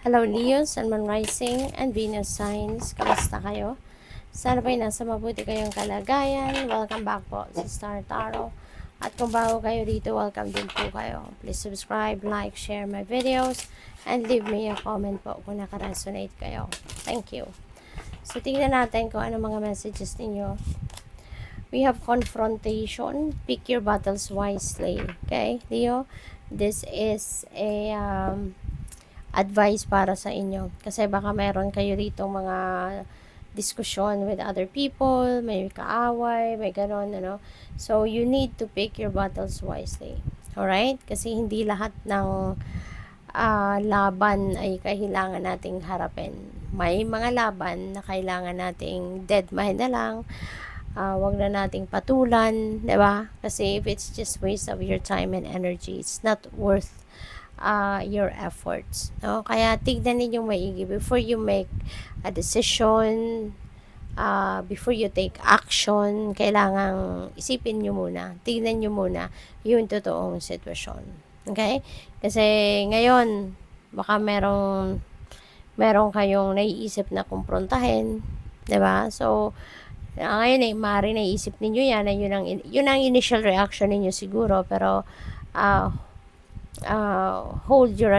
Hello Leo, Sun, Moon Rising, and Venus Signs. Kamusta kayo? Sana ba'y nasa mabuti kayong kalagayan. Welcome back po sa Star Tarot. At kung bago kayo dito, welcome din po kayo. Please subscribe, like, share my videos, and leave me a comment po kung nakaresonate kayo. Thank you. So, tingnan natin kung ano mga messages ninyo. We have confrontation. Pick your battles wisely. Okay, Leo? This is a advice para sa inyo. Kasi baka meron kayo rito mga discussion with other people, may kaaway, may ganon, ano. So, you need to pick your battles wisely. Alright? Kasi hindi lahat ng laban ay kailangan nating harapin. May mga laban na kailangan nating deadman na lang, wag na nating patulan, 'di ba? Kasi if it's just waste of your time and energy, it's not worth your efforts, no? Kaya tignan ninyong maigi before you make a decision, before you take action. Kailangang isipin nyo muna, tignan nyo muna yung totoong sitwasyon, okay? Kasi ngayon baka merong kayong naiisip na kumprontahin, 'di ba? So ngayon ay maaari naisip ninyo yan, na yun ang initial reaction ninyo siguro, pero hold your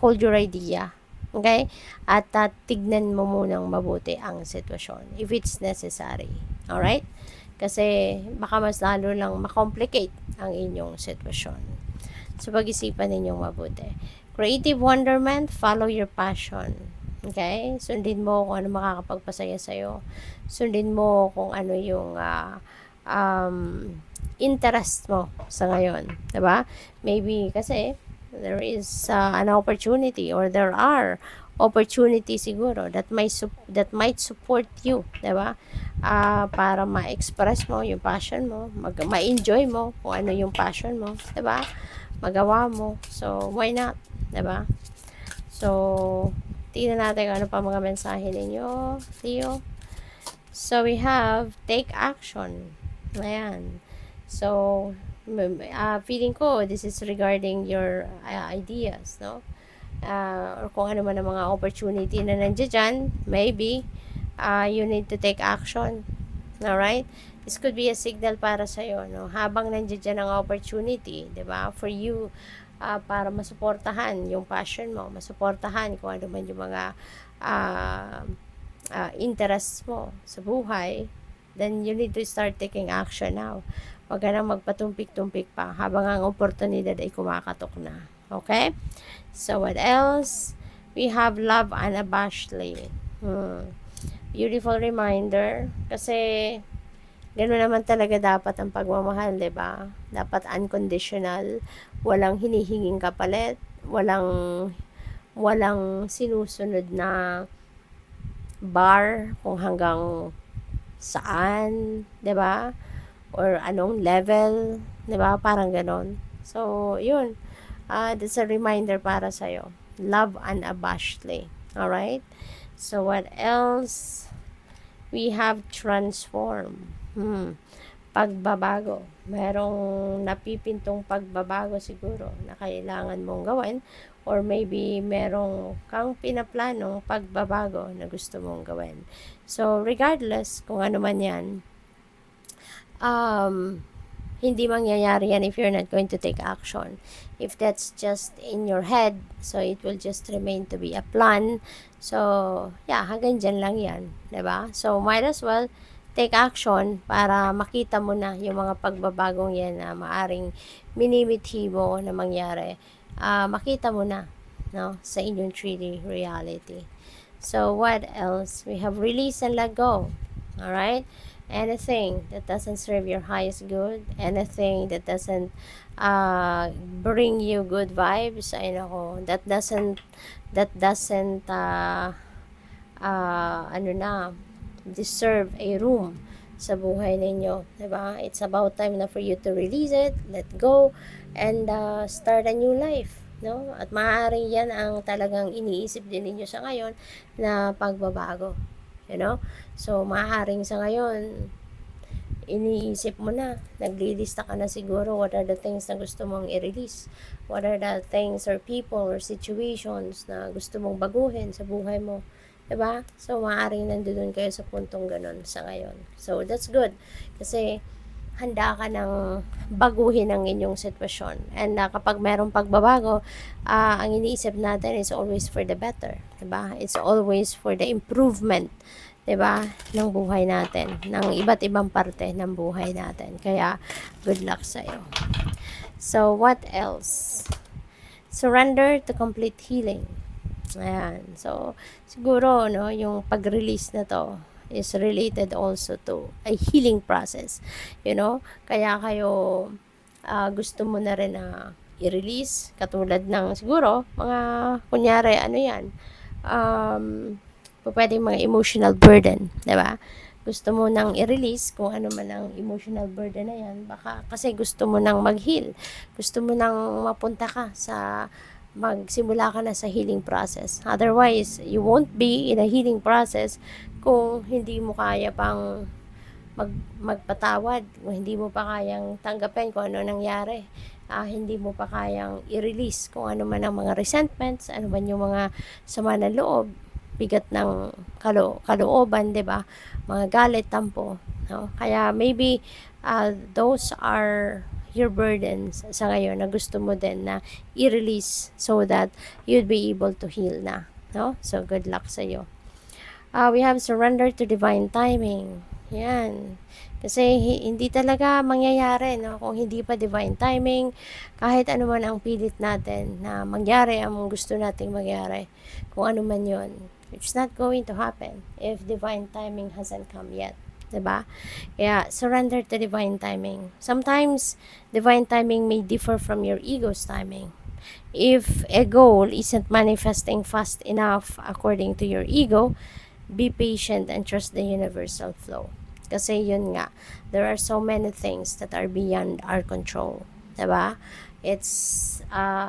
hold your idea, okay? At tignan mo munang mabuti ang sitwasyon if it's necessary, alright? Kasi baka mas lalo lang makomplicate ang inyong sitwasyon. So pag-isipan ninyong mabuti. Creative wonderment, follow your passion. Okay? Sundin mo kung ano makakapagpasaya sa'yo. Sundin mo kung ano yung interest mo sa ngayon. Diba? Maybe kasi there is an opportunity, or there are opportunity siguro that might support you, 'di ba? Para ma-express mo yung passion mo, ma-enjoy mo kung ano yung passion mo, 'di ba? Magawa mo. So why not, 'di ba? So tingnan natin ano pa mga mensahe ninyo, Leo. So we have take action. Ayan. So feeling ko this is regarding your ideas, no? Or kung ano man ang mga opportunity na nandiyan dyan, maybe you need to take action. Alright? This could be a signal para sa'yo, no? Habang nandiyan dyan ang opportunity, di ba? For you, para masuportahan yung passion mo, masuportahan kung ano man yung mga interests mo sa buhay, then you need to start taking action now. Huwag ka nang magpatumpik-tumpik pa habang ang oportunidad ay kumakatok na. Okay? So, what else? We have love unabashedly. Beautiful reminder. Kasi, gano'n naman talaga dapat ang pagmamahal, diba? Dapat unconditional. Walang hinihinging kapalit. Walang sinusunod na bar kung hanggang saan, 'di ba? Or anong level, 'di ba? Parang ganon. So, yun. That's a reminder para sa'yo. Love unabashedly. Alright? So, what else? We have transform. Pagbabago. Merong napipintong pagbabago siguro na kailangan mong gawin, or maybe merong kang pinaplanong pagbabago na gusto mong gawin. So, regardless kung ano man yan, hindi mangyayari yan if you're not going to take action. If that's just in your head, so it will just remain to be a plan. So, yeah, hanggang dyan lang yan. Diba? So, might as well take action para makita mo na yung mga pagbabagong yan na maaring minimithi mo na mangyari. Makita mo na, no, sa inyong 3D reality. So, what else? We have release and let go. Alright? Anything that doesn't serve your highest good, anything that doesn't bring you good vibes, ay nako, that doesn't deserve a room sa buhay ninyo, diba? It's about time na for you to release it, let go, and start a new life, no? At maaaring yan ang talagang iniisip din ninyo sa ngayon na pagbabago, you know? So maaaring sa ngayon iniisip mo na, naglilista ka na siguro what are the things na gusto mong i-release, what are the things or people or situations na gusto mong baguhin sa buhay mo, diba? So maaaring nandoon kayo sa puntong ganun sa ngayon. So that's good kasi handa ka ng baguhin ang inyong sitwasyon. And kapag mayroong pagbabago, ang iniisip natin is always for the better, diba? It's always for the improvement, diba, ng buhay natin, ng iba't ibang parte ng buhay natin. Kaya, good luck sa'yo. So, what else? Surrender to complete healing. Ayan. So, siguro, no, yung pag-release na to is related also to a healing process. You know? Kaya kayo, gusto mo na rin na i-release, katulad ng siguro, mga, kunyari, ano yan, pwedeng mga emotional burden, diba? Gusto mo nang i-release kung ano man ang emotional burden na yan, baka kasi gusto mo nang mag-heal, gusto mo nang mapunta ka sa, magsimula ka na sa healing process. Otherwise, you won't be in a healing process kung hindi mo kaya pang magpatawad, kung hindi mo pa kayang tanggapin kung ano nangyari, hindi mo pa kayang i-release kung ano man ang mga resentments, ano man yung mga sama ng loob, bigat ng kalooban, 'di ba? Mga galit, tampo, no? Kaya maybe those are your burdens sa ngayon na gusto mo din na i-release so that you'd be able to heal na, no? So good luck sa iyo. We have surrender to divine timing. Yan. Kasi hindi talaga mangyayari, no? Kung hindi pa divine timing, kahit ano man ang pilit natin na mangyari ang gusto nating mangyari, kung ano man yon, it's not going to happen if divine timing hasn't come yet. Diba? Kaya, surrender to divine timing. Sometimes, divine timing may differ from your ego's timing. If a goal isn't manifesting fast enough according to your ego, be patient and trust the universal flow. Kasi yun nga, there are so many things that are beyond our control. Diba? It's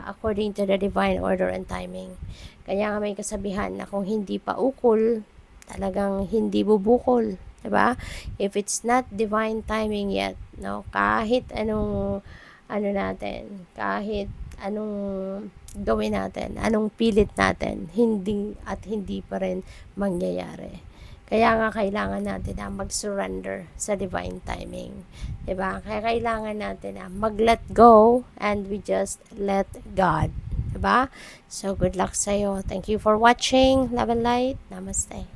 according to the divine order and timing. Kaya nga may kasabihan na kung hindi pa ukol, talagang hindi bubukol. Diba? If it's not divine timing yet, no, kahit anong natin, kahit anong gawin natin, anong pilit natin, hindi pa rin mangyayari. Kaya nga kailangan natin na mag-surrender sa divine timing. Diba? Kaya kailangan natin na mag-let go and we just let God. Diba? So, good luck sa'yo. Thank you for watching. Love and light. Namaste.